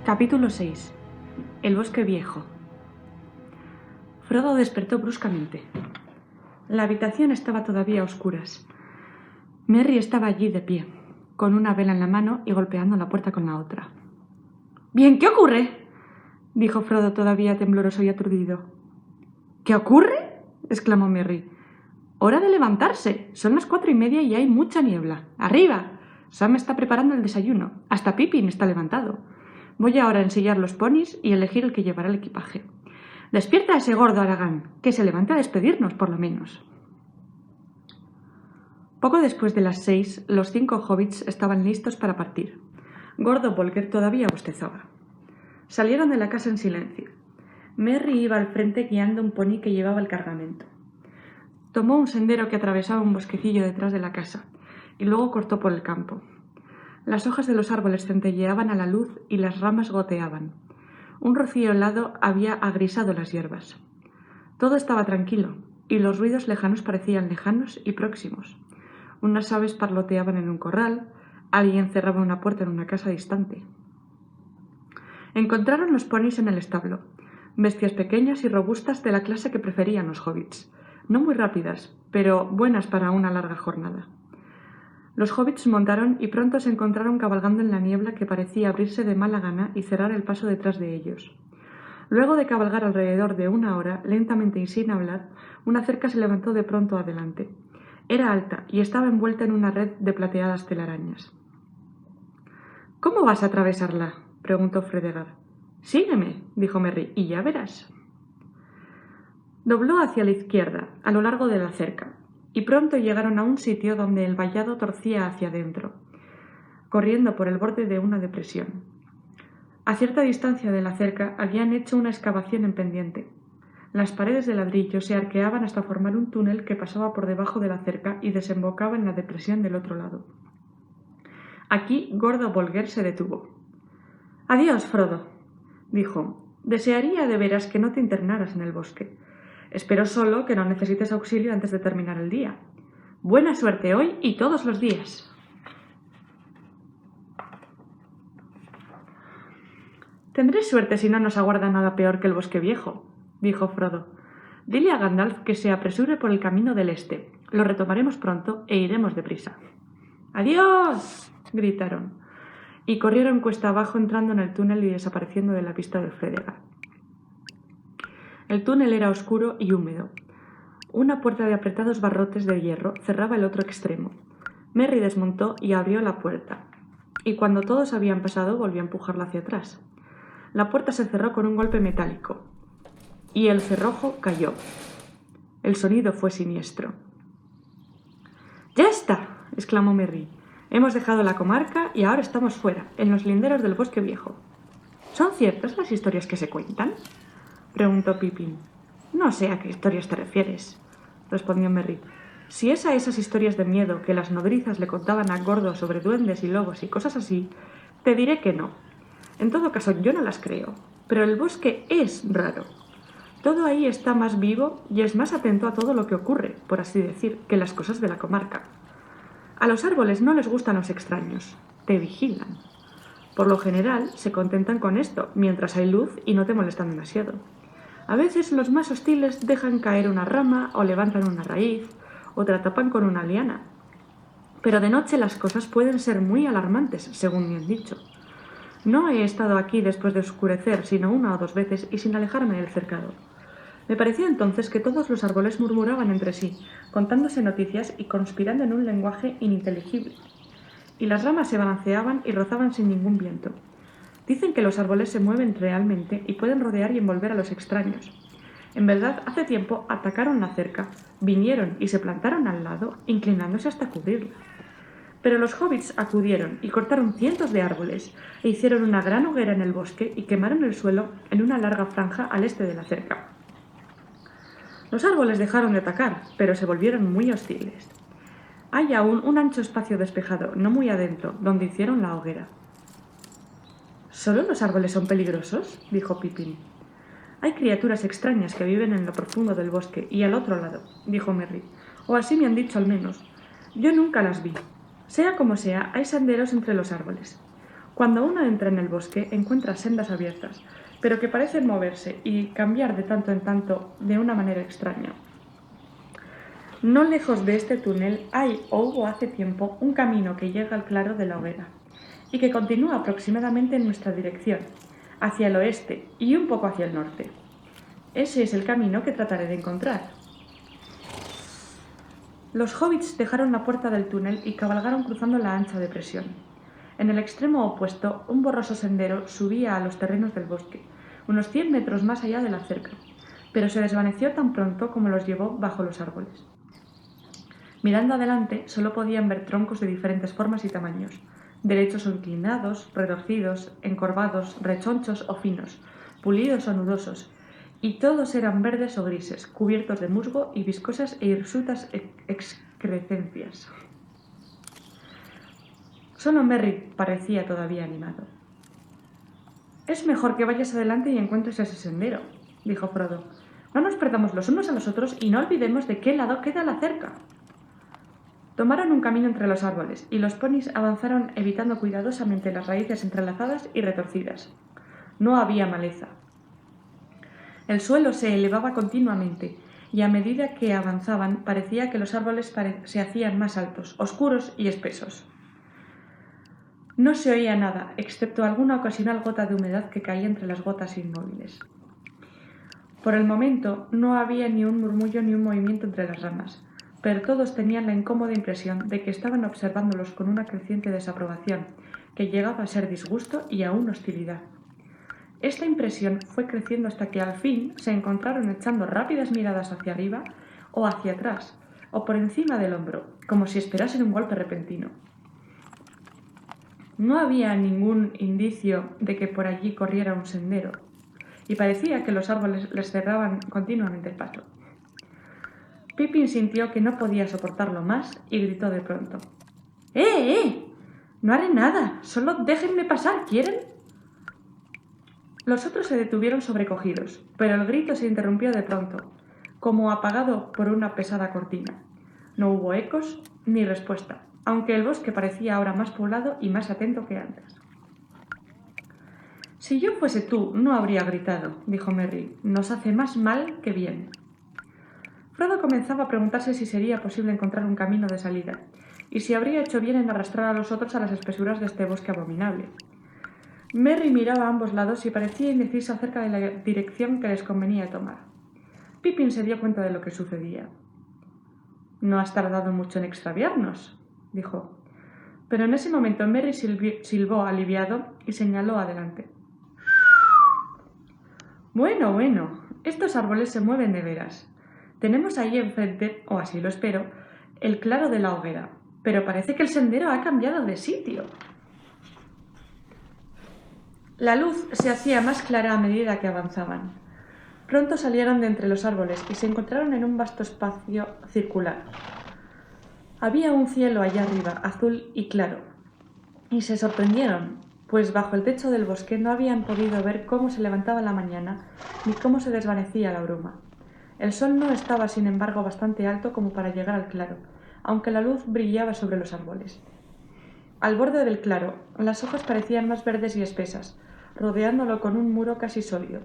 Capítulo 6. El bosque viejo. Frodo despertó bruscamente. La habitación estaba todavía a oscuras. Merry estaba allí de pie, con una vela en la mano y golpeando la puerta con la otra. «Bien, ¿qué ocurre?», dijo Frodo todavía tembloroso y aturdido. «¿Qué ocurre?», exclamó Merry. «Hora de levantarse. Son las 4:30 y hay mucha niebla. ¡Arriba! Sam está preparando el desayuno. Hasta Pippin está levantado. Voy ahora a ensillar los ponis y elegir el que llevará el equipaje. Despierta a ese gordo Aragán, que se levante a despedirnos, por lo menos». Poco después de las 6, los 5 hobbits estaban listos para partir. Gordo Bolger todavía bostezaba. Salieron de la casa en silencio. Merry iba al frente guiando un pony que llevaba el cargamento. Tomó un sendero que atravesaba un bosquecillo detrás de la casa y luego cortó por el campo. Las hojas de los árboles centelleaban a la luz y las ramas goteaban. Un rocío helado había agrisado las hierbas. Todo estaba tranquilo y los ruidos lejanos parecían lejanos y próximos. Unas aves parloteaban en un corral, alguien cerraba una puerta en una casa distante. Encontraron los ponis en el establo, bestias pequeñas y robustas de la clase que preferían los hobbits, no muy rápidas, pero buenas para una larga jornada. Los hobbits montaron y pronto se encontraron cabalgando en la niebla que parecía abrirse de mala gana y cerrar el paso detrás de ellos. Luego de cabalgar alrededor de 1 hora, lentamente y sin hablar, una cerca se levantó de pronto adelante. Era alta y estaba envuelta en una red de plateadas telarañas. «¿Cómo vas a atravesarla?», preguntó Fredegar. «Sígueme», dijo Merry, «y ya verás». Dobló hacia la izquierda, a lo largo de la cerca, y pronto llegaron a un sitio donde el vallado torcía hacia adentro, corriendo por el borde de una depresión. A cierta distancia de la cerca habían hecho una excavación en pendiente. Las paredes de ladrillo se arqueaban hasta formar un túnel que pasaba por debajo de la cerca y desembocaba en la depresión del otro lado. Aquí Gordo Bolger se detuvo. «Adiós, Frodo», dijo. «Desearía de veras que no te internaras en el bosque. Espero solo que no necesites auxilio antes de terminar el día. Buena suerte hoy y todos los días». «Tendré suerte si no nos aguarda nada peor que el bosque viejo», dijo Frodo. «Dile a Gandalf que se apresure por el camino del este. Lo retomaremos pronto e iremos deprisa». «¡Adiós!», gritaron, y corrieron cuesta abajo entrando en el túnel y desapareciendo de la vista de Fredegar. El túnel era oscuro y húmedo. Una puerta de apretados barrotes de hierro cerraba el otro extremo. Merry desmontó y abrió la puerta, y cuando todos habían pasado volvió a empujarla hacia atrás. La puerta se cerró con un golpe metálico, y el cerrojo cayó. El sonido fue siniestro. «¡Ya está!», exclamó Merry. «Hemos dejado la comarca y ahora estamos fuera, en los linderos del bosque viejo». «¿Son ciertas las historias que se cuentan?», preguntó Pippin. «No sé a qué historias te refieres», respondió Merry. «Si es a esas historias de miedo que las nodrizas le contaban a Gordo sobre duendes y lobos y cosas así, te diré que no. En todo caso, yo no las creo, pero el bosque es raro. Todo ahí está más vivo y es más atento a todo lo que ocurre, por así decir, que las cosas de la comarca. A los árboles no les gustan los extraños, te vigilan. Por lo general, se contentan con esto, mientras hay luz y no te molestan demasiado. A veces los más hostiles dejan caer una rama o levantan una raíz, o te la tapan con una liana. Pero de noche las cosas pueden ser muy alarmantes, según me han dicho. No he estado aquí después de oscurecer, sino 1 o 2 veces y sin alejarme del cercado. Me pareció entonces que todos los árboles murmuraban entre sí, contándose noticias y conspirando en un lenguaje ininteligible. Y las ramas se balanceaban y rozaban sin ningún viento. Dicen que los árboles se mueven realmente y pueden rodear y envolver a los extraños. En verdad, hace tiempo atacaron la cerca, vinieron y se plantaron al lado, inclinándose hasta cubrirla. Pero los hobbits acudieron y cortaron cientos de árboles e hicieron una gran hoguera en el bosque y quemaron el suelo en una larga franja al este de la cerca. Los árboles dejaron de atacar, pero se volvieron muy hostiles. Hay aún un ancho espacio despejado, no muy adentro, donde hicieron la hoguera. «¿Solo los árboles son peligrosos?», dijo Pippin. «Hay criaturas extrañas que viven en lo profundo del bosque y al otro lado», dijo Merry. «O así me han dicho al menos. Yo nunca las vi. Sea como sea, hay senderos entre los árboles. Cuando uno entra en el bosque, encuentra sendas abiertas, pero que parecen moverse y cambiar de tanto en tanto de una manera extraña. No lejos de este túnel hay o hubo hace tiempo un camino que llega al claro de la hoguera y que continúa aproximadamente en nuestra dirección, hacia el oeste y un poco hacia el norte. Ese es el camino que trataré de encontrar. Los hobbits dejaron la puerta del túnel y cabalgaron cruzando la ancha depresión. En el extremo opuesto, un borroso sendero subía a los terrenos del bosque, unos 100 metros más allá de la cerca, pero se desvaneció tan pronto como los llevó bajo los árboles. Mirando adelante, solo podían ver troncos de diferentes formas y tamaños, derechos o inclinados, retorcidos, encorvados, rechonchos o finos, pulidos o nudosos, y todos eran verdes o grises, cubiertos de musgo y viscosas e hirsutas excrescencias. Solo Merry parecía todavía animado. «Es mejor que vayas adelante y encuentres ese sendero», dijo Frodo. «No nos perdamos los unos a los otros y no olvidemos de qué lado queda la cerca». Tomaron un camino entre los árboles y los ponis avanzaron evitando cuidadosamente las raíces entrelazadas y retorcidas. No había maleza. El suelo se elevaba continuamente y a medida que avanzaban parecía que los árboles se hacían más altos, oscuros y espesos. No se oía nada, excepto alguna ocasional gota de humedad que caía entre las gotas inmóviles. Por el momento no había ni un murmullo ni un movimiento entre las ramas, pero todos tenían la incómoda impresión de que estaban observándolos con una creciente desaprobación, que llegaba a ser disgusto y aún hostilidad. Esta impresión fue creciendo hasta que al fin se encontraron echando rápidas miradas hacia arriba o hacia atrás, o por encima del hombro, como si esperasen un golpe repentino. No había ningún indicio de que por allí corriera un sendero, y parecía que los árboles les cerraban continuamente el paso. Pippin sintió que no podía soportarlo más y gritó de pronto: ¡Eh! No haré nada, solo déjenme pasar, ¿quieren? Los otros se detuvieron sobrecogidos, pero el grito se interrumpió de pronto, como apagado por una pesada cortina. No hubo ecos ni respuesta, aunque el bosque parecía ahora más poblado y más atento que antes. «Si yo fuese tú, no habría gritado», dijo Merry. «Nos hace más mal que bien». Frodo comenzaba a preguntarse si sería posible encontrar un camino de salida, y si habría hecho bien en arrastrar a los otros a las espesuras de este bosque abominable. Merry miraba a ambos lados y parecía indeciso acerca de la dirección que les convenía tomar. Pippin se dio cuenta de lo que sucedía. «No has tardado mucho en extraviarnos», dijo. Pero en ese momento Merry silbó aliviado y señaló adelante. Bueno, estos árboles se mueven de veras. Tenemos ahí enfrente, o así lo espero, el claro de la hoguera, pero parece que el sendero ha cambiado de sitio». La luz se hacía más clara a medida que avanzaban. Pronto salieron de entre los árboles y se encontraron en un vasto espacio circular. Había un cielo allá arriba, azul y claro, y se sorprendieron, pues bajo el techo del bosque no habían podido ver cómo se levantaba la mañana ni cómo se desvanecía la bruma. El sol no estaba, sin embargo, bastante alto como para llegar al claro, aunque la luz brillaba sobre los árboles. Al borde del claro, las hojas parecían más verdes y espesas, rodeándolo con un muro casi sólido.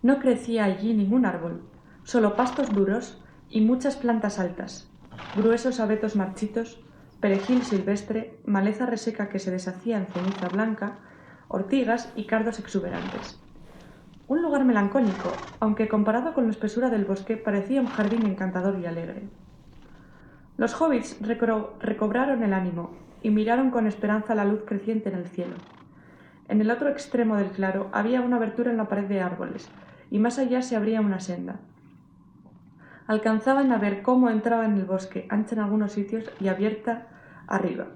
No crecía allí ningún árbol, solo pastos duros y muchas plantas altas, gruesos abetos marchitos, perejil silvestre, maleza reseca que se deshacía en ceniza blanca, ortigas y cardos exuberantes. Un lugar melancólico, aunque comparado con la espesura del bosque parecía un jardín encantador y alegre. Los hobbits recobraron el ánimo y miraron con esperanza la luz creciente en el cielo. En el otro extremo del claro había una abertura en la pared de árboles, y más allá se abría una senda. Alcanzaban a ver cómo entraba en el bosque, ancha en algunos sitios y abierta arriba,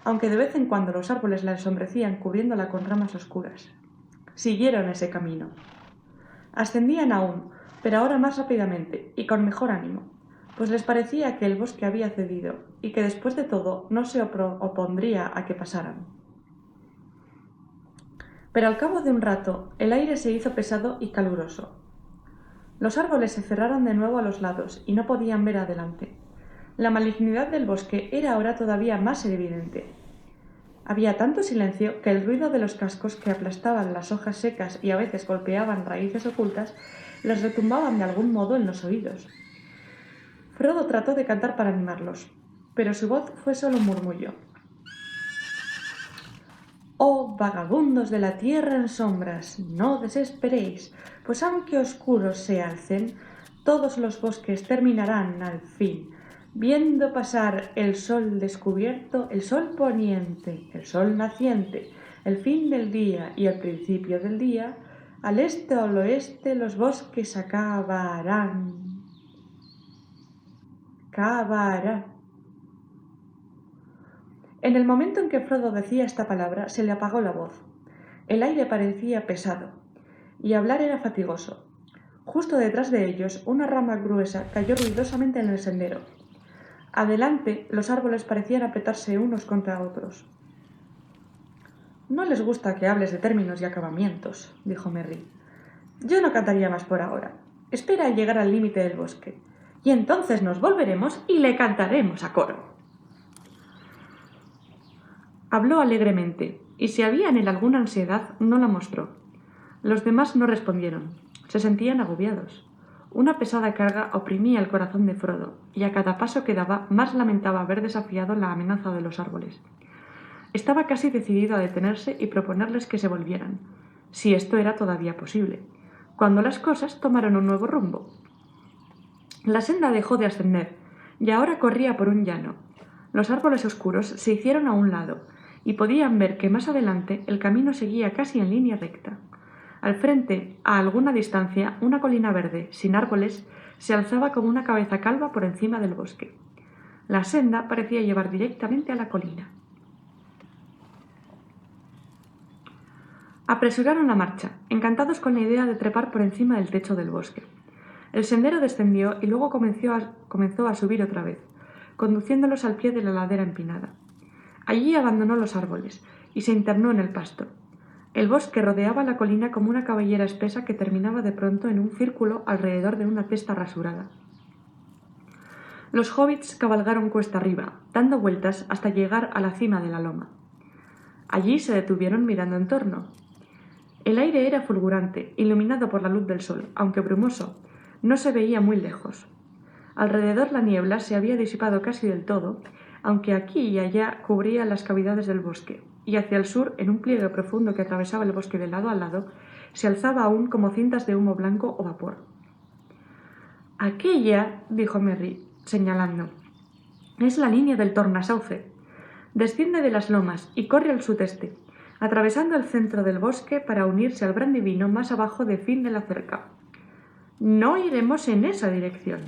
aunque de vez en cuando los árboles la ensombrecían cubriéndola con ramas oscuras. Siguieron ese camino. Ascendían aún, pero ahora más rápidamente y con mejor ánimo, pues les parecía que el bosque había cedido y que después de todo no se opondría a que pasaran. Pero al cabo de un rato el aire se hizo pesado y caluroso. Los árboles se cerraron de nuevo a los lados y no podían ver adelante. La malignidad del bosque era ahora todavía más evidente. Había tanto silencio que el ruido de los cascos que aplastaban las hojas secas y a veces golpeaban raíces ocultas les retumbaban de algún modo en los oídos. Frodo trató de cantar para animarlos, pero su voz fue solo un murmullo. «Oh, vagabundos de la tierra en sombras, no desesperéis, pues aunque oscuros se alcen, todos los bosques terminarán al fin, viendo pasar el sol descubierto, el sol poniente, el sol naciente, el fin del día y el principio del día, al este o al oeste los bosques acabarán. Cavará». En el momento en que Frodo decía esta palabra, se le apagó la voz. El aire parecía pesado, y hablar era fatigoso. Justo detrás de ellos, una rama gruesa cayó ruidosamente en el sendero. Adelante, los árboles parecían apretarse unos contra otros. «No les gusta que hables de términos y acabamientos», dijo Merry. «Yo no cantaría más por ahora. Espera a llegar al límite del bosque, y entonces nos volveremos y le cantaremos a coro». Habló alegremente, y si había en él alguna ansiedad, no la mostró. Los demás no respondieron. Se sentían agobiados. Una pesada carga oprimía el corazón de Frodo, y a cada paso que daba más lamentaba haber desafiado la amenaza de los árboles. Estaba casi decidido a detenerse y proponerles que se volvieran, si esto era todavía posible, cuando las cosas tomaron un nuevo rumbo. La senda dejó de ascender, y ahora corría por un llano. Los árboles oscuros se hicieron a un lado, y podían ver que más adelante el camino seguía casi en línea recta. Al frente, a alguna distancia, una colina verde, sin árboles, se alzaba como una cabeza calva por encima del bosque. La senda parecía llevar directamente a la colina. Apresuraron la marcha, encantados con la idea de trepar por encima del techo del bosque. El sendero descendió y luego comenzó a subir otra vez, conduciéndolos al pie de la ladera empinada. Allí abandonó los árboles y se internó en el pasto. El bosque rodeaba la colina como una cabellera espesa que terminaba de pronto en un círculo alrededor de una testa rasurada. Los hobbits cabalgaron cuesta arriba, dando vueltas hasta llegar a la cima de la loma. Allí se detuvieron mirando en torno. El aire era fulgurante, iluminado por la luz del sol, aunque brumoso. No se veía muy lejos. Alrededor la niebla se había disipado casi del todo, aunque aquí y allá cubría las cavidades del bosque, y hacia el sur, en un pliegue profundo que atravesaba el bosque de lado a lado, se alzaba aún como cintas de humo blanco o vapor. «Aquella», dijo Merry, señalando, «es la línea del tornasauce. Desciende de las lomas y corre al sudeste, atravesando el centro del bosque para unirse al Brandivino más abajo de fin de la cerca. No iremos en esa dirección.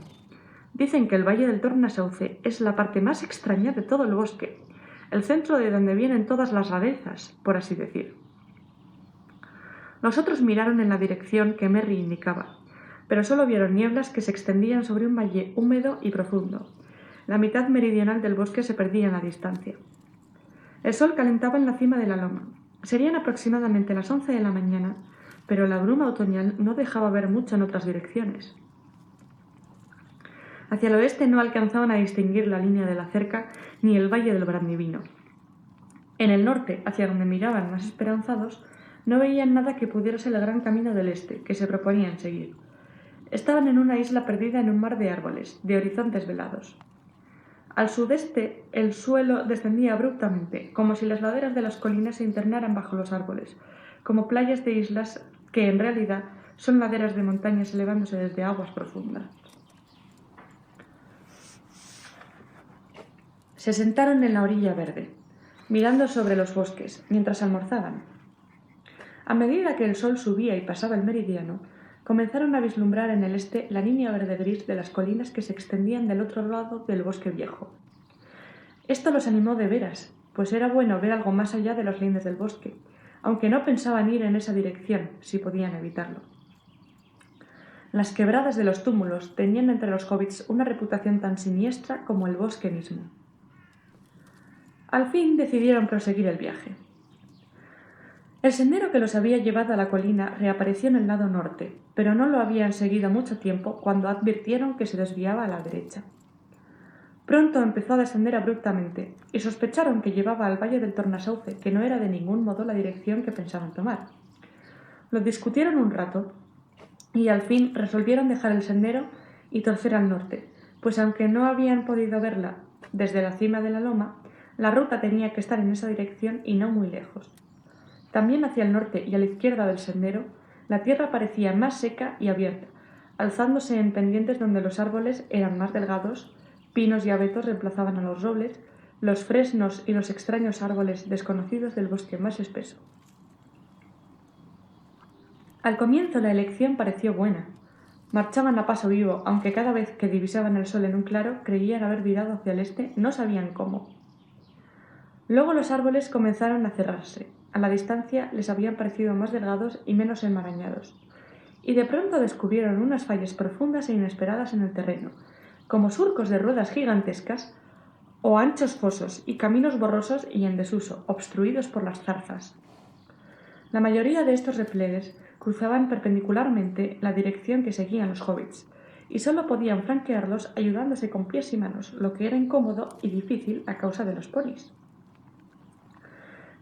Dicen que el valle del Tornasauce es la parte más extraña de todo el bosque, el centro de donde vienen todas las rarezas, por así decir». Los otros miraron en la dirección que Merry indicaba, pero solo vieron nieblas que se extendían sobre un valle húmedo y profundo. La mitad meridional del bosque se perdía en la distancia. El sol calentaba en la cima de la loma. Serían aproximadamente las 11 de la mañana, pero la bruma otoñal no dejaba ver mucho en otras direcciones. Hacia el oeste no alcanzaban a distinguir la línea de la cerca ni el valle del Brandivino. En el norte, hacia donde miraban más esperanzados, no veían nada que pudiera ser el gran camino del este, que se proponían seguir. Estaban en una isla perdida en un mar de árboles, de horizontes velados. Al sudeste, el suelo descendía abruptamente, como si las laderas de las colinas se internaran bajo los árboles, como playas de islas que, en realidad, son laderas de montañas elevándose desde aguas profundas. Se sentaron en la orilla verde, mirando sobre los bosques, mientras almorzaban. A medida que el sol subía y pasaba el meridiano, comenzaron a vislumbrar en el este la línea verde-gris de las colinas que se extendían del otro lado del bosque viejo. Esto los animó de veras, pues era bueno ver algo más allá de los lindes del bosque, aunque no pensaban ir en esa dirección, si podían evitarlo. Las quebradas de los túmulos tenían entre los hobbits una reputación tan siniestra como el bosque mismo. Al fin decidieron proseguir el viaje. El sendero que los había llevado a la colina reapareció en el lado norte, pero no lo habían seguido mucho tiempo cuando advirtieron que se desviaba a la derecha. Pronto empezó a descender abruptamente, y sospecharon que llevaba al valle del Tornasauce, que no era de ningún modo la dirección que pensaban tomar. Lo discutieron un rato, y al fin resolvieron dejar el sendero y torcer al norte, pues aunque no habían podido verla desde la cima de la loma, la ruta tenía que estar en esa dirección y no muy lejos. También hacia el norte y a la izquierda del sendero, la tierra parecía más seca y abierta, alzándose en pendientes donde los árboles eran más delgados, pinos y abetos reemplazaban a los robles, los fresnos y los extraños árboles desconocidos del bosque más espeso. Al comienzo la elección pareció buena. Marchaban a paso vivo, aunque cada vez que divisaban el sol en un claro creían haber virado hacia el este, no sabían cómo. Luego los árboles comenzaron a cerrarse. A la distancia les habían parecido más delgados y menos enmarañados. Y de pronto descubrieron unas fallas profundas e inesperadas en el terreno, como surcos de ruedas gigantescas o anchos fosos y caminos borrosos y en desuso, obstruidos por las zarzas. La mayoría de estos repliegues cruzaban perpendicularmente la dirección que seguían los hobbits, y solo podían franquearlos ayudándose con pies y manos, lo que era incómodo y difícil a causa de los ponis.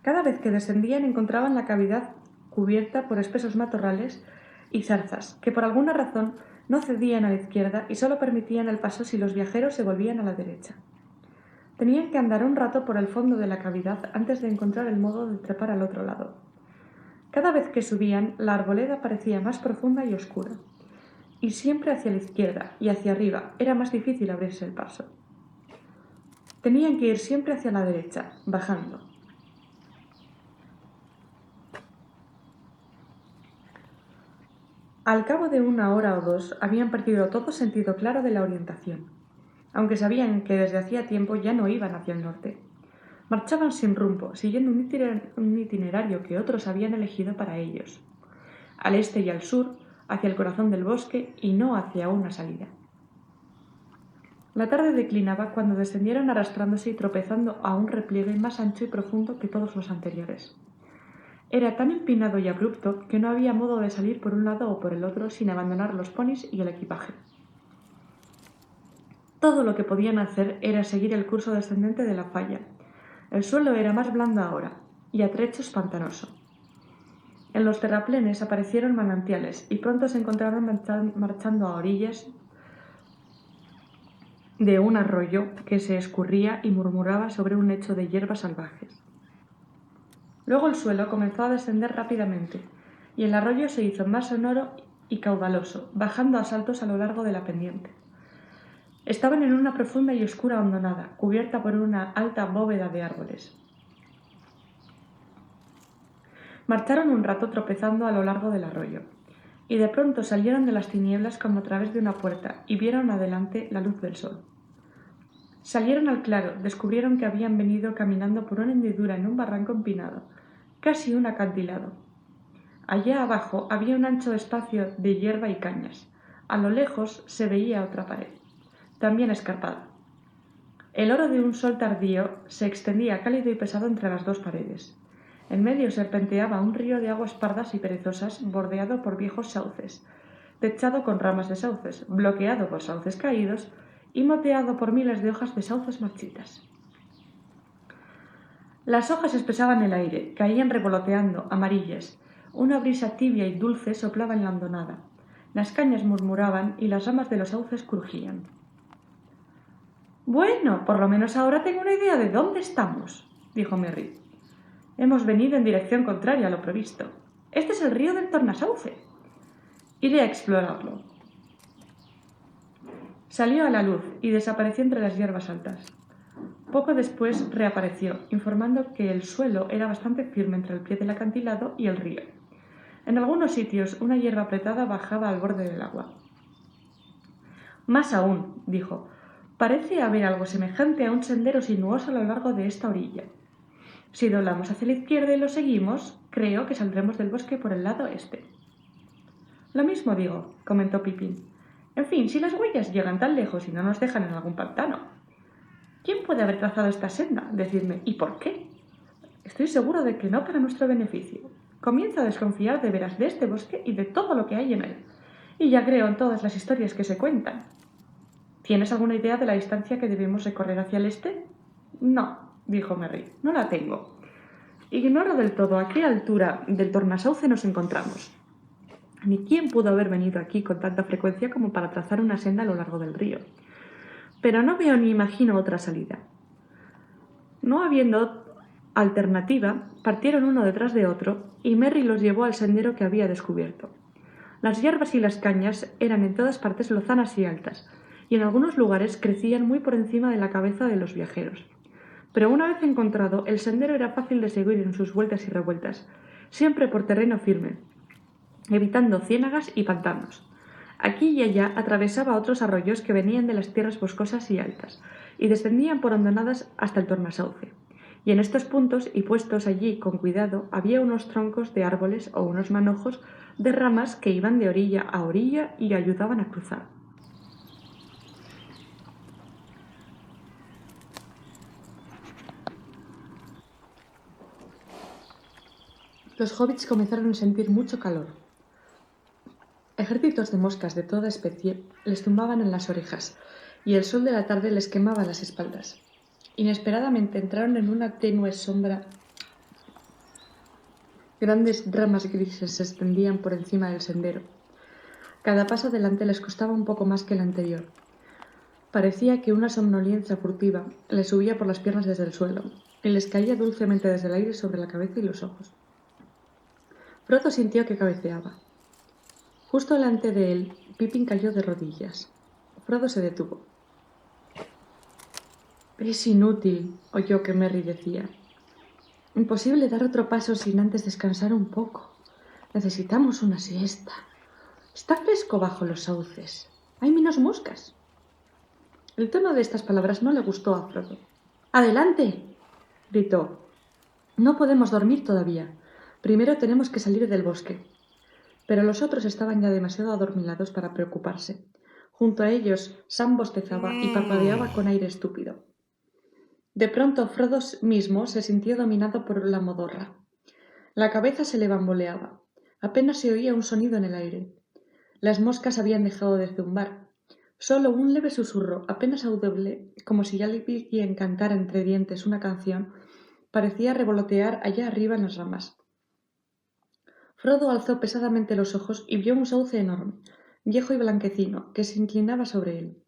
Cada vez que descendían encontraban la cavidad cubierta por espesos matorrales y zarzas, que por alguna razón no cedían a la izquierda y solo permitían el paso si los viajeros se volvían a la derecha. Tenían que andar un rato por el fondo de la cavidad antes de encontrar el modo de trepar al otro lado. Cada vez que subían, la arboleda parecía más profunda y oscura, y siempre hacia la izquierda y hacia arriba era más difícil abrirse el paso. Tenían que ir siempre hacia la derecha, bajando. Al cabo de 1 hora o 2 habían perdido todo sentido claro de la orientación, aunque sabían que desde hacía tiempo ya no iban hacia el norte. Marchaban sin rumbo, siguiendo un itinerario que otros habían elegido para ellos, al este y al sur, hacia el corazón del bosque y no hacia una salida. La tarde declinaba cuando descendieron arrastrándose y tropezando a un repliegue más ancho y profundo que todos los anteriores. Era tan empinado y abrupto que no había modo de salir por un lado o por el otro sin abandonar los ponis y el equipaje. Todo lo que podían hacer era seguir el curso descendente de la falla. El suelo era más blando ahora, y a trechos pantanoso. En los terraplenes aparecieron manantiales, y pronto se encontraron marchando a orillas de un arroyo que se escurría y murmuraba sobre un lecho de hierbas salvajes. Luego el suelo comenzó a descender rápidamente, y el arroyo se hizo más sonoro y caudaloso, bajando a saltos a lo largo de la pendiente. Estaban en una profunda y oscura hondonada, cubierta por una alta bóveda de árboles. Marcharon un rato tropezando a lo largo del arroyo, y de pronto salieron de las tinieblas como a través de una puerta y vieron adelante la luz del sol. Salieron al claro, descubrieron que habían venido caminando por una hendidura en un barranco empinado, casi un acantilado. Allá abajo había un ancho espacio de hierba y cañas. A lo lejos se veía otra pared, también escarpada. El oro de un sol tardío se extendía cálido y pesado entre las dos paredes. En medio serpenteaba un río de aguas pardas y perezosas, bordeado por viejos sauces, techado con ramas de sauces, bloqueado por sauces caídos y moteado por miles de hojas de sauces marchitas. Las hojas espesaban el aire, caían revoloteando, amarillas. Una brisa tibia y dulce soplaba en la hondonada. Las cañas murmuraban y las ramas de los sauces crujían. «Bueno, por lo menos ahora tengo una idea de dónde estamos», dijo Merry. «Hemos venido en dirección contraria a lo previsto. Este es el río del Tornasauce. Iré a explorarlo». Salió a la luz y desapareció entre las hierbas altas. Poco después reapareció, informando que el suelo era bastante firme entre el pie del acantilado y el río. En algunos sitios una hierba apretada bajaba al borde del agua. «Más aún», dijo, «parece haber algo semejante a un sendero sinuoso a lo largo de esta orilla. Si doblamos hacia la izquierda y lo seguimos, creo que saldremos del bosque por el lado este». «Lo mismo digo», comentó Pippin. «En fin, si las huellas llegan tan lejos y no nos dejan en algún pantano. ¿Quién puede haber trazado esta senda? Decidme, ¿y por qué? Estoy seguro de que no para nuestro beneficio. Comienzo a desconfiar de veras de este bosque y de todo lo que hay en él. Y ya creo en todas las historias que se cuentan». ¿Tienes alguna idea de la distancia que debemos recorrer hacia el este? No, dijo Merry, no la tengo. Ignoro del todo a qué altura del tornasauce nos encontramos. Ni quién pudo haber venido aquí con tanta frecuencia como para trazar una senda a lo largo del río. Pero no veo ni imagino otra salida. No habiendo alternativa, partieron uno detrás de otro y Merry los llevó al sendero que había descubierto. Las hierbas y las cañas eran en todas partes lozanas y altas, y en algunos lugares crecían muy por encima de la cabeza de los viajeros. Pero una vez encontrado, el sendero era fácil de seguir en sus vueltas y revueltas, siempre por terreno firme, evitando ciénagas y pantanos. Aquí y allá atravesaba otros arroyos que venían de las tierras boscosas y altas, y descendían por hondonadas hasta el tornasauce. Y en estos puntos, y puestos allí con cuidado, había unos troncos de árboles o unos manojos de ramas que iban de orilla a orilla y ayudaban a cruzar. Los hobbits comenzaron a sentir mucho calor. Ejércitos de moscas de toda especie les zumbaban en las orejas, y el sol de la tarde les quemaba las espaldas. Inesperadamente entraron en una tenue sombra. Grandes ramas grises se extendían por encima del sendero. Cada paso adelante les costaba un poco más que el anterior. Parecía que una somnolencia furtiva les subía por las piernas desde el suelo y les caía dulcemente desde el aire sobre la cabeza y los ojos. Frodo sintió que cabeceaba. Justo delante de él, Pippin cayó de rodillas. Frodo se detuvo. «Es inútil», oyó que Merry decía. «Imposible dar otro paso sin antes descansar un poco. Necesitamos una siesta. Está fresco bajo los sauces. Hay menos moscas». El tono de estas palabras no le gustó a Frodo. «¡Adelante!», gritó. «No podemos dormir todavía. Primero tenemos que salir del bosque». Pero los otros estaban ya demasiado adormilados para preocuparse. Junto a ellos, Sam bostezaba y parpadeaba con aire estúpido. De pronto, Frodo mismo se sintió dominado por la modorra. La cabeza se le bamboleaba. Apenas se oía un sonido en el aire. Las moscas habían dejado de zumbar. Solo un leve susurro, apenas audible, como si alguien cantara entre dientes una canción, parecía revolotear allá arriba en las ramas. Frodo alzó pesadamente los ojos y vio un sauce enorme, viejo y blanquecino, que se inclinaba sobre él.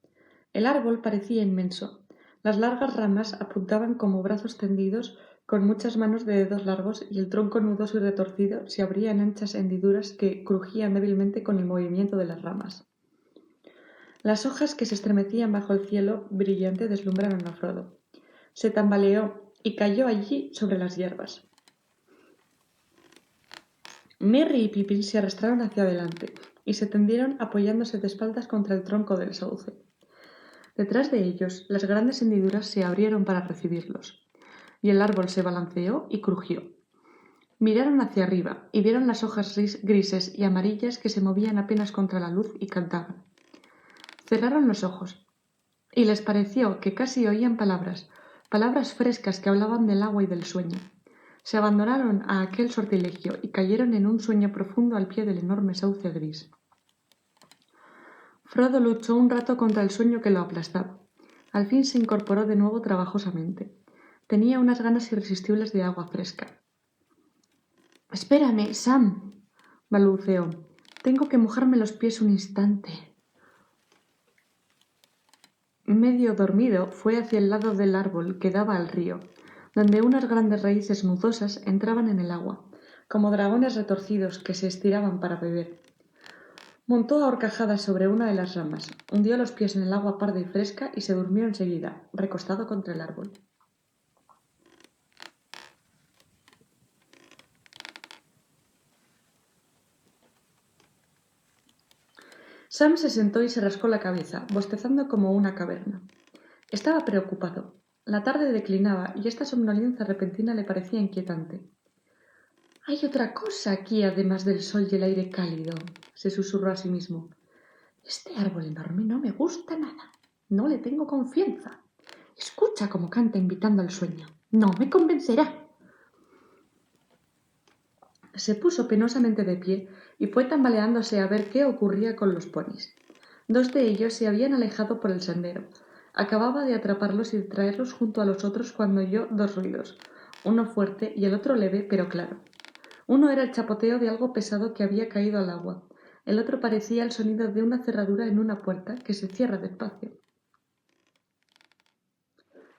El árbol parecía inmenso. Las largas ramas apuntaban como brazos tendidos con muchas manos de dedos largos y el tronco nudoso y retorcido se abría en anchas hendiduras que crujían débilmente con el movimiento de las ramas. Las hojas que se estremecían bajo el cielo brillante deslumbraron a Frodo. Se tambaleó y cayó allí sobre las hierbas. Merry y Pippin se arrastraron hacia adelante y se tendieron apoyándose de espaldas contra el tronco del sauce. Detrás de ellos, las grandes hendiduras se abrieron para recibirlos, y el árbol se balanceó y crujió. Miraron hacia arriba y vieron las hojas grises y amarillas que se movían apenas contra la luz y cantaban. Cerraron los ojos, y les pareció que casi oían palabras frescas que hablaban del agua y del sueño. Se abandonaron a aquel sortilegio y cayeron en un sueño profundo al pie del enorme sauce gris. Frodo luchó un rato contra el sueño que lo aplastaba. Al fin se incorporó de nuevo trabajosamente. Tenía unas ganas irresistibles de agua fresca. «Espérame, Sam», balbuceó. «Tengo que mojarme los pies un instante». Medio dormido, fue hacia el lado del árbol que daba al río, donde unas grandes raíces nudosas entraban en el agua, como dragones retorcidos que se estiraban para beber. Montó a horcajadas sobre una de las ramas, hundió los pies en el agua parda y fresca y se durmió enseguida, recostado contra el árbol. Sam se sentó y se rascó la cabeza, bostezando como una caverna. Estaba preocupado. La tarde declinaba y esta somnolencia repentina le parecía inquietante. «Hay otra cosa aquí además del sol y el aire cálido», se susurró a sí mismo. «Este árbol enorme no me gusta nada. No le tengo confianza. Escucha cómo canta invitando al sueño. No me convencerá». Se puso penosamente de pie y fue tambaleándose a ver qué ocurría con los ponis. Dos de ellos se habían alejado por el sendero. Acababa de atraparlos y de traerlos junto a los otros cuando oyó dos ruidos, uno fuerte y el otro leve pero claro. Uno era el chapoteo de algo pesado que había caído al agua. El otro parecía el sonido de una cerradura en una puerta que se cierra despacio.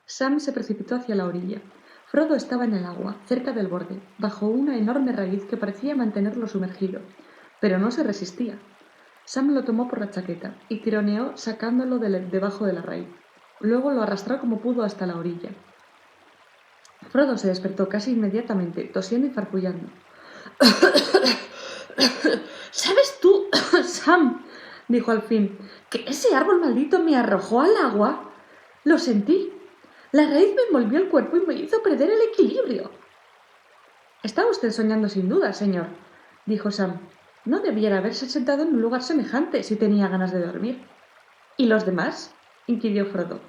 Sam se precipitó hacia la orilla. Frodo estaba en el agua, cerca del borde, bajo una enorme raíz que parecía mantenerlo sumergido, pero no se resistía. Sam lo tomó por la chaqueta y tironeó sacándolo debajo de la raíz. Luego lo arrastró como pudo hasta la orilla. Frodo se despertó casi inmediatamente, tosiendo y farfullando. ¿Sabes tú, Sam? Dijo al fin, que ese árbol maldito me arrojó al agua. Lo sentí. La raíz me envolvió el cuerpo y me hizo perder el equilibrio. Está usted soñando sin duda, señor, dijo Sam. No debiera haberse sentado en un lugar semejante si tenía ganas de dormir. ¿Y los demás? Inquirió Frodo.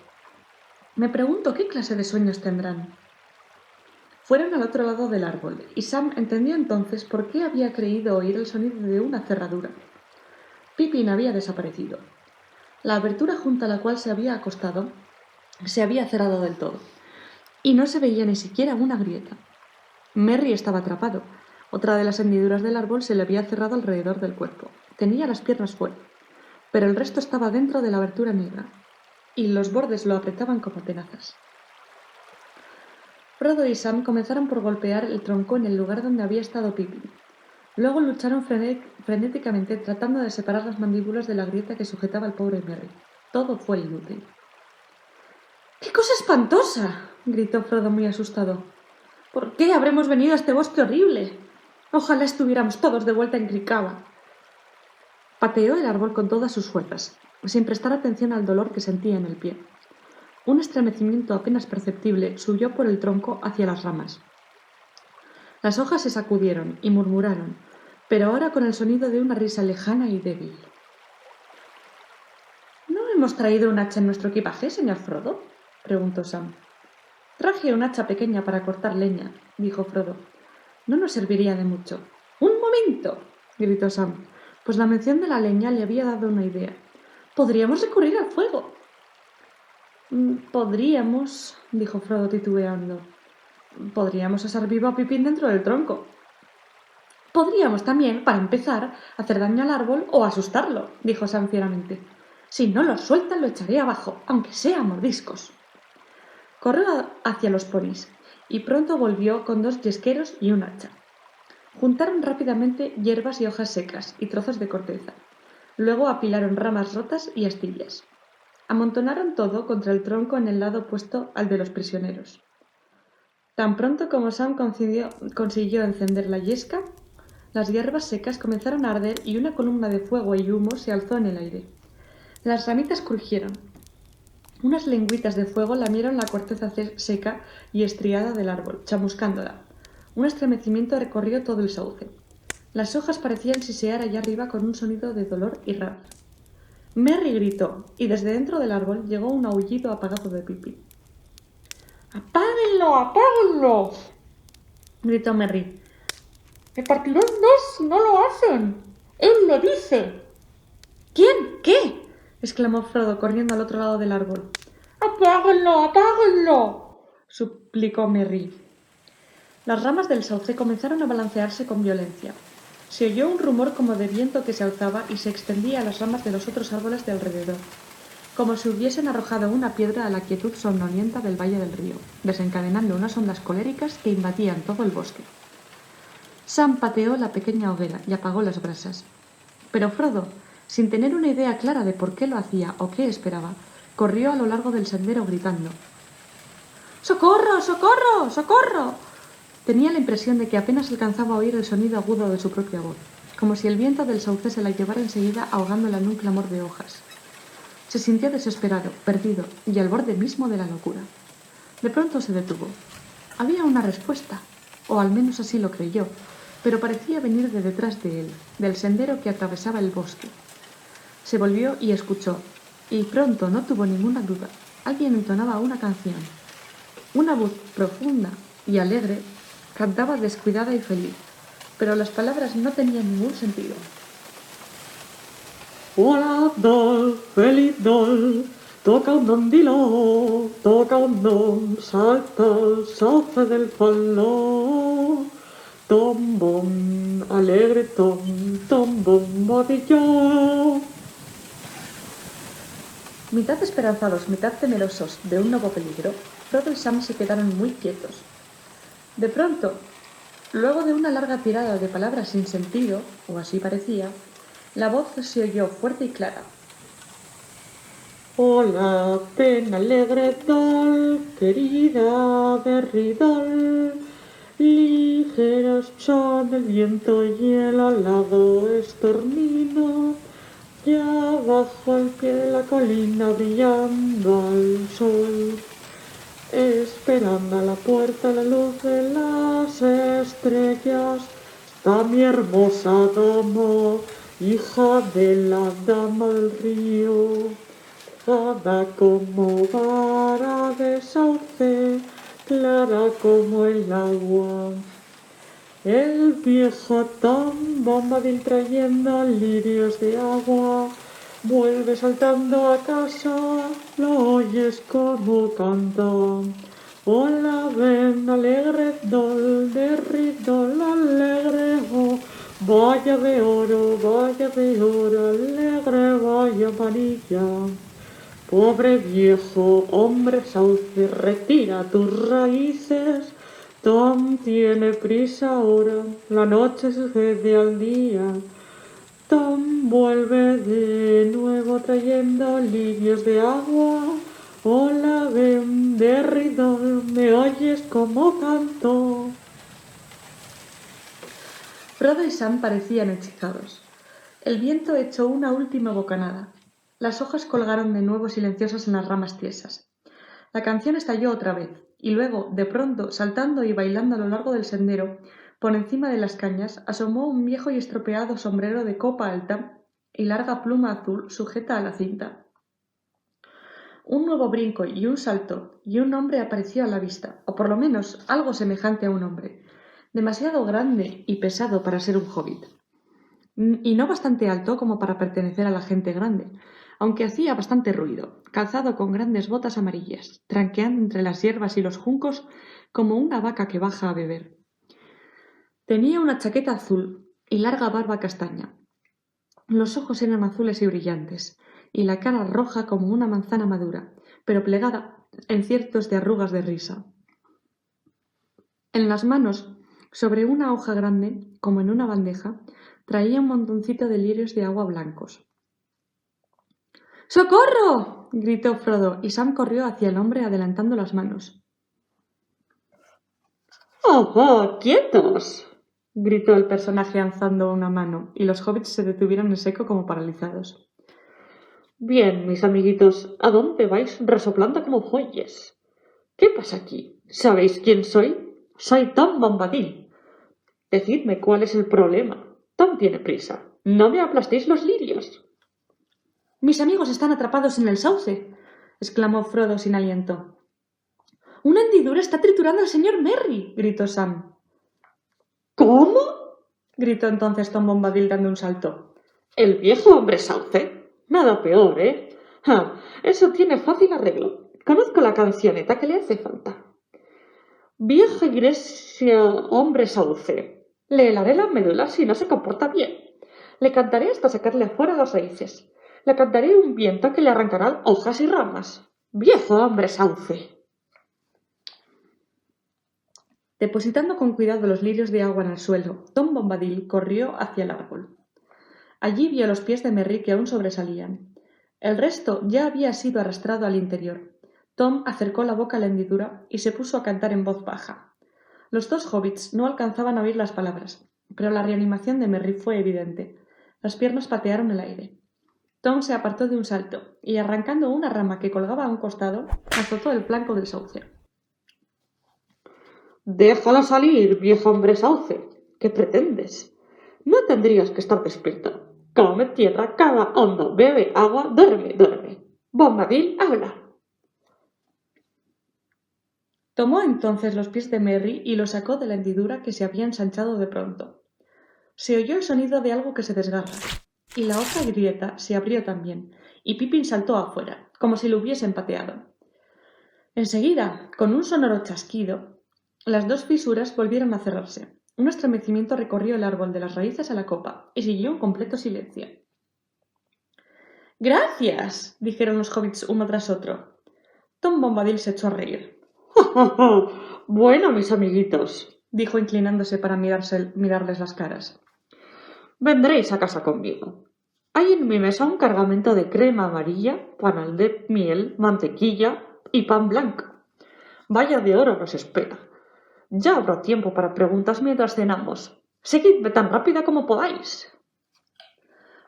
Me pregunto qué clase de sueños tendrán. Fueron al otro lado del árbol, y Sam entendió entonces por qué había creído oír el sonido de una cerradura. Pippin había desaparecido. La abertura junto a la cual se había acostado se había cerrado del todo, y no se veía ni siquiera una grieta. Merry estaba atrapado. Otra de las hendiduras del árbol se le había cerrado alrededor del cuerpo. Tenía las piernas fuera, pero el resto estaba dentro de la abertura negra, y los bordes lo apretaban como tenazas. Frodo y Sam comenzaron por golpear el tronco en el lugar donde había estado Pippin. Luego lucharon frenéticamente tratando de separar las mandíbulas de la grieta que sujetaba al pobre Merry. Todo fue inútil. ¡Qué cosa espantosa! Gritó Frodo muy asustado. ¿Por qué habremos venido a este bosque horrible? Ojalá estuviéramos todos de vuelta en Krikava. Pateó el árbol con todas sus fuerzas, sin prestar atención al dolor que sentía en el pie. Un estremecimiento apenas perceptible subió por el tronco hacia las ramas. Las hojas se sacudieron y murmuraron, pero ahora con el sonido de una risa lejana y débil. ¿No hemos traído un hacha en nuestro equipaje, señor Frodo?, preguntó Sam. Traje un hacha pequeña para cortar leña, dijo Frodo. No nos serviría de mucho. ¡Un momento!, gritó Sam, pues la mención de la leña le había dado una idea. Podríamos recurrir al fuego. Podríamos, dijo Frodo titubeando. Podríamos asar vivo a Pippin dentro del tronco. Podríamos también, para empezar, hacer daño al árbol o asustarlo, dijo Sam fieramente. Si no lo sueltan, lo echaré abajo, aunque sea a mordiscos. Corrió hacia los ponis y pronto volvió con 2 yesqueros y un hacha. Juntaron rápidamente hierbas y hojas secas y trozos de corteza. Luego apilaron ramas rotas y astillas. Amontonaron todo contra el tronco en el lado opuesto al de los prisioneros. Tan pronto como Sam consiguió encender la yesca, las hierbas secas comenzaron a arder y una columna de fuego y humo se alzó en el aire. Las ramitas crujieron. Unas lengüitas de fuego lamieron la corteza seca y estriada del árbol, chamuscándola. Un estremecimiento recorrió todo el sauce. Las hojas parecían sisear allá arriba con un sonido de dolor y rabia. Merry gritó, y desde dentro del árbol llegó un aullido apagado de Pippin. ¡Apáguenlo! ¡Apáguenlo!, gritó Merry. ¡Me partirán dos si no lo hacen! ¡Él lo dice! ¿Quién? ¿Qué? Exclamó Frodo corriendo al otro lado del árbol. ¡Apáguenlo! ¡Apáguenlo!, suplicó Merry. Las ramas del sauce comenzaron a balancearse con violencia. Se oyó un rumor como de viento que se alzaba y se extendía a las ramas de los otros árboles de alrededor, como si hubiesen arrojado una piedra a la quietud somnolienta del valle del río, desencadenando unas ondas coléricas que invadían todo el bosque. Sam pateó la pequeña hoguera y apagó las brasas. Pero Frodo, sin tener una idea clara de por qué lo hacía o qué esperaba, corrió a lo largo del sendero gritando. ¡Socorro! ¡Socorro! ¡Socorro! Tenía la impresión de que apenas alcanzaba a oír el sonido agudo de su propia voz, como si el viento del sauce se la llevara enseguida ahogándola en un clamor de hojas. Se sintió desesperado, perdido y al borde mismo de la locura. De pronto se detuvo. Había una respuesta, o al menos así lo creyó, pero parecía venir de detrás de él, del sendero que atravesaba el bosque. Se volvió y escuchó, y pronto no tuvo ninguna duda. Alguien entonaba una canción. Una voz profunda y alegre cantaba descuidada y feliz, pero las palabras no tenían ningún sentido. Hola, Dol, feliz Dol, toca un dondilo, toca un don, salta el sauce del palo. Tom bom, alegre tom bombadillo. Mitad esperanzados, mitad temerosos de un nuevo peligro, Frodo y Sam se quedaron muy quietos. De pronto, luego de una larga tirada de palabras sin sentido, o así parecía, la voz se oyó fuerte y clara. Hola, ven alegre Dol, querida Berridol. Ligeros son el viento y el alado estornino. Ya bajo al pie de la colina brillando al sol, esperando a la puerta la luz de las estrellas, está mi hermosa dama, hija de la dama del río, dada como vara de sauce, clara como el agua. El viejo Tom Bombadil trayendo lirios de agua, vuelve saltando a casa, lo oyes como canta. Hola, ven, alegre Dol, de Ridol, alegre, oh, vaya de oro, alegre, vaya amarilla. Pobre viejo, hombre sauce, retira tus raíces. Tom tiene prisa ahora, la noche sucede al día. Tom vuelve de nuevo trayendo lirios de agua. Hola, ven, derridor, me oyes como canto. Frodo y Sam parecían hechizados. El viento echó una última bocanada. Las hojas colgaron de nuevo silenciosas en las ramas tiesas. La canción estalló otra vez, y luego, de pronto, saltando y bailando a lo largo del sendero, por encima de las cañas, asomó un viejo y estropeado sombrero de copa alta y larga pluma azul sujeta a la cinta. Un nuevo brinco y un salto, y un hombre apareció a la vista, o por lo menos algo semejante a un hombre, demasiado grande y pesado para ser un hobbit, y no bastante alto como para pertenecer a la gente grande, aunque hacía bastante ruido, calzado con grandes botas amarillas, tranqueando entre las hierbas y los juncos como una vaca que baja a beber. Tenía una chaqueta azul y larga barba castaña. Los ojos eran azules y brillantes, y la cara roja como una manzana madura, pero plegada en ciertos de arrugas de risa. En las manos, sobre una hoja grande, como en una bandeja, traía un montoncito de lirios de agua blancos. ¡Socorro! Gritó Frodo, y Sam corrió hacia el hombre adelantando las manos. ¡Oh, quietos! Gritó el personaje alzando una mano, y los hobbits se detuvieron en seco como paralizados. Bien, mis amiguitos, ¿a dónde vais resoplando como fuelles? ¿Qué pasa aquí? ¿Sabéis quién soy? Soy Tom Bombadil. Decidme cuál es el problema. Tom tiene prisa. No me aplastéis los lirios. Mis amigos están atrapados en el sauce, exclamó Frodo sin aliento. Una hendidura está triturando al señor Merry, gritó Sam. ¿Cómo? Gritó entonces Tom Bombadil dando un salto. ¿El viejo hombre sauce? Nada peor, ¿eh? Eso tiene fácil arreglo. Conozco la cancioneta que le hace falta. Vieja iglesia hombre sauce. Le helaré la médula si no se comporta bien. Le cantaré hasta sacarle afuera las raíces. Le cantaré un viento que le arrancará hojas y ramas. Viejo hombre sauce. Depositando con cuidado los lirios de agua en el suelo, Tom Bombadil corrió hacia el árbol. Allí vio los pies de Merry que aún sobresalían. El resto ya había sido arrastrado al interior. Tom acercó la boca a la hendidura y se puso a cantar en voz baja. Los dos hobbits no alcanzaban a oír las palabras, pero la reanimación de Merry fue evidente. Las piernas patearon el aire. Tom se apartó de un salto y, arrancando una rama que colgaba a un costado, azotó el flanco del sauce. Déjala salir, viejo hombre sauce. ¿Qué pretendes? No tendrías que estar despierta. Come tierra, cava hondo, bebe agua, duerme. Bombadil, habla. Tomó entonces los pies de Merry y los sacó de la hendidura que se había ensanchado de pronto. Se oyó el sonido de algo que se desgarra. y la otra grieta se abrió también, y Pippin saltó afuera, como si lo hubiesen pateado. Enseguida, con un sonoro chasquido, las dos fisuras volvieron a cerrarse. Un estremecimiento recorrió el árbol de las raíces a la copa, y siguió un completo silencio. «¡Gracias!», dijeron los hobbits uno tras otro. Tom Bombadil se echó a reír. Bueno, mis amiguitos, dijo inclinándose para mirarles las caras. Vendréis a casa conmigo. Hay en mi mesa un cargamento de crema amarilla, panal de miel, mantequilla y pan blanco. Vaya de oro nos espera. Ya habrá tiempo para preguntas mientras cenamos. Seguidme tan rápida como podáis.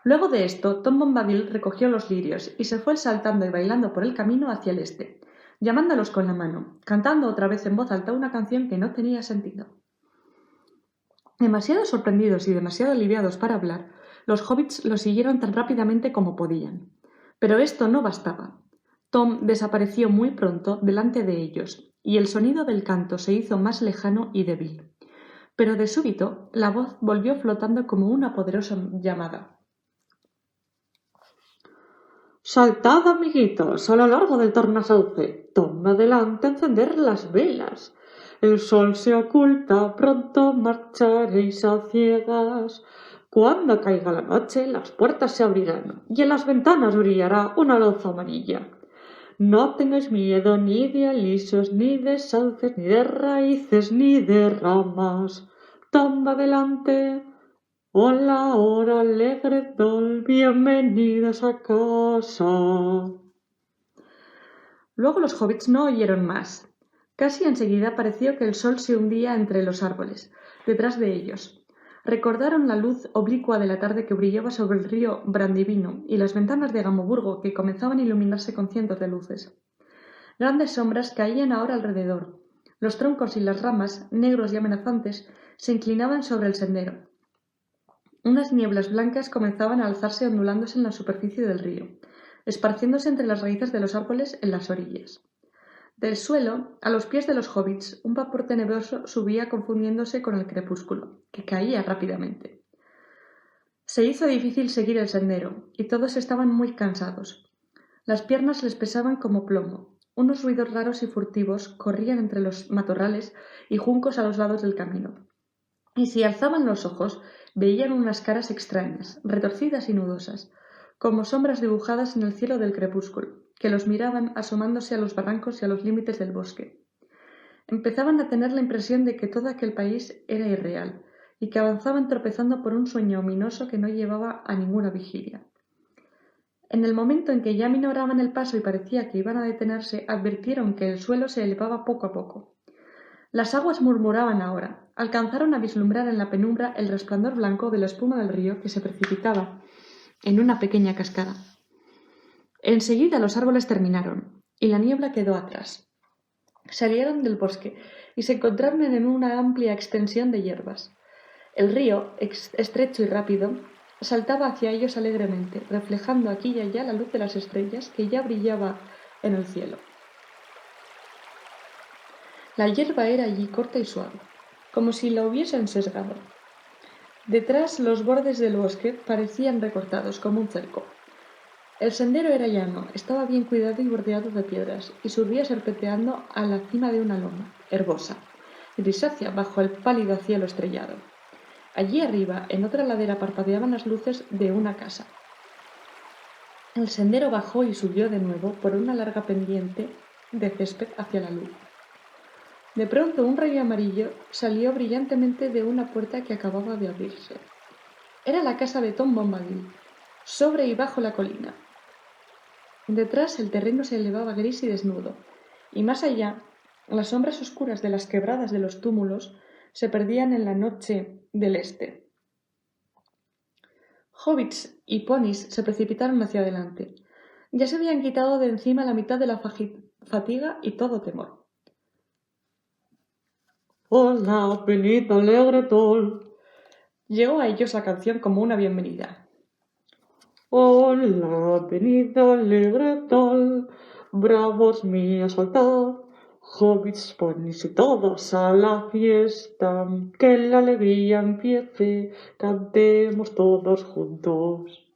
Luego de esto, Tom Bombadil recogió los lirios y se fue saltando y bailando por el camino hacia el este, llamándolos con la mano, cantando otra vez en voz alta una canción que no tenía sentido. Demasiado sorprendidos y demasiado aliviados para hablar, los hobbits lo siguieron tan rápidamente como podían. Pero esto no bastaba. Tom desapareció muy pronto delante de ellos, y el sonido del canto se hizo más lejano y débil. Pero de súbito la voz volvió flotando como una poderosa llamada. Saltad, amiguitos, a lo largo del tornasauce. Toma adelante encender las velas. El sol se oculta, pronto marcharéis a ciegas. Cuando caiga la noche, las puertas se abrirán y en las ventanas brillará una luz amarilla. No tengáis miedo ni de alisos, ni de sauces, ni de raíces, ni de ramas. Toma adelante. Hola, hola, alegre dol, bienvenidos a casa. Luego los hobbits no oyeron más. Casi enseguida pareció que el sol se hundía entre los árboles, detrás de ellos. Recordaron la luz oblicua de la tarde que brillaba sobre el río Brandivino y las ventanas de Gamoburgo que comenzaban a iluminarse con cientos de luces. Grandes sombras caían ahora alrededor. Los troncos y las ramas, negros y amenazantes, se inclinaban sobre el sendero. Unas nieblas blancas comenzaban a alzarse ondulándose en la superficie del río, esparciéndose entre las raíces de los árboles en las orillas. Del suelo, a los pies de los hobbits, un vapor tenebroso subía confundiéndose con el crepúsculo, que caía rápidamente. Se hizo difícil seguir el sendero, y todos estaban muy cansados. Las piernas les pesaban como plomo. Unos ruidos raros y furtivos corrían entre los matorrales y juncos a los lados del camino. Y si alzaban los ojos, veían unas caras extrañas, retorcidas y nudosas, como sombras dibujadas en el cielo del crepúsculo, que los miraban asomándose a los barrancos y a los límites del bosque. Empezaban a tener la impresión de que todo aquel país era irreal, y que avanzaban tropezando por un sueño ominoso que no llevaba a ninguna vigilia. En el momento en que ya minoraban el paso y parecía que iban a detenerse, advirtieron que el suelo se elevaba poco a poco. Las aguas murmuraban ahora. Alcanzaron a vislumbrar en la penumbra el resplandor blanco de la espuma del río que se precipitaba en una pequeña cascada. Enseguida los árboles terminaron y la niebla quedó atrás. Salieron del bosque y se encontraron en una amplia extensión de hierbas. El río, estrecho y rápido, saltaba hacia ellos alegremente, reflejando aquí y allá la luz de las estrellas que ya brillaba en el cielo. La hierba era allí corta y suave, como si la hubiesen sesgado. Detrás los bordes del bosque parecían recortados como un cerco. El sendero era llano, estaba bien cuidado y bordeado de piedras, y subía serpenteando a la cima de una loma, herbosa, grisácea bajo el pálido cielo estrellado. Allí arriba, en otra ladera, parpadeaban las luces de una casa. El sendero bajó y subió de nuevo por una larga pendiente de césped hacia la luz. De pronto un rayo amarillo salió brillantemente de una puerta que acababa de abrirse. Era la casa de Tom Bombadil, sobre y bajo la colina. Detrás el terreno se elevaba gris y desnudo, y más allá, las sombras oscuras de las quebradas de los túmulos se perdían en la noche del este. Hobbits y ponis se precipitaron hacia adelante. Ya se habían quitado de encima la mitad de la fatiga y todo temor. Hola, venid alegre tol. Llegó a ellos la canción como una bienvenida. Hola, venid alegre tol. Bravos míos, saltad. Hobbits, ponis y todos a la fiesta. Que la alegría empiece. Cantemos todos juntos.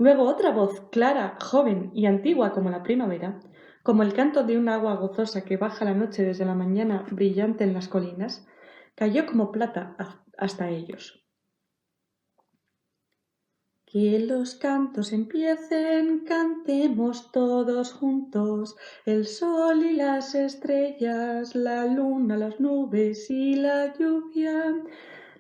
Luego otra voz, clara, joven y antigua como la primavera, como el canto de un agua gozosa que baja la noche desde la mañana brillante en las colinas, cayó como plata hasta ellos. Que los cantos empiecen, cantemos todos juntos, el sol y las estrellas, la luna, las nubes y la lluvia,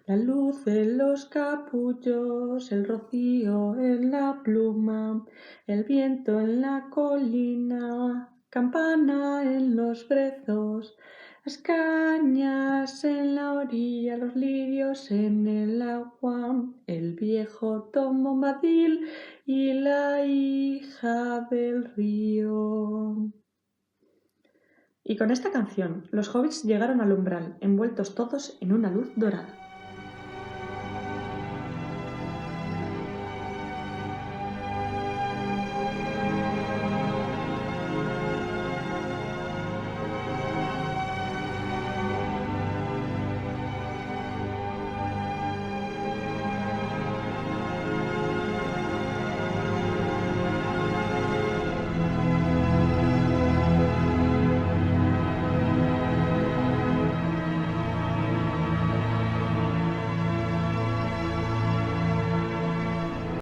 la luz en los capullos, el rocío en la pluma, el viento en la colina, campana en los brezos, las cañas en la orilla, los lirios en el agua, el viejo Tom Bombadil y la hija del río. Y con esta canción, los hobbits llegaron al umbral, envueltos todos en una luz dorada.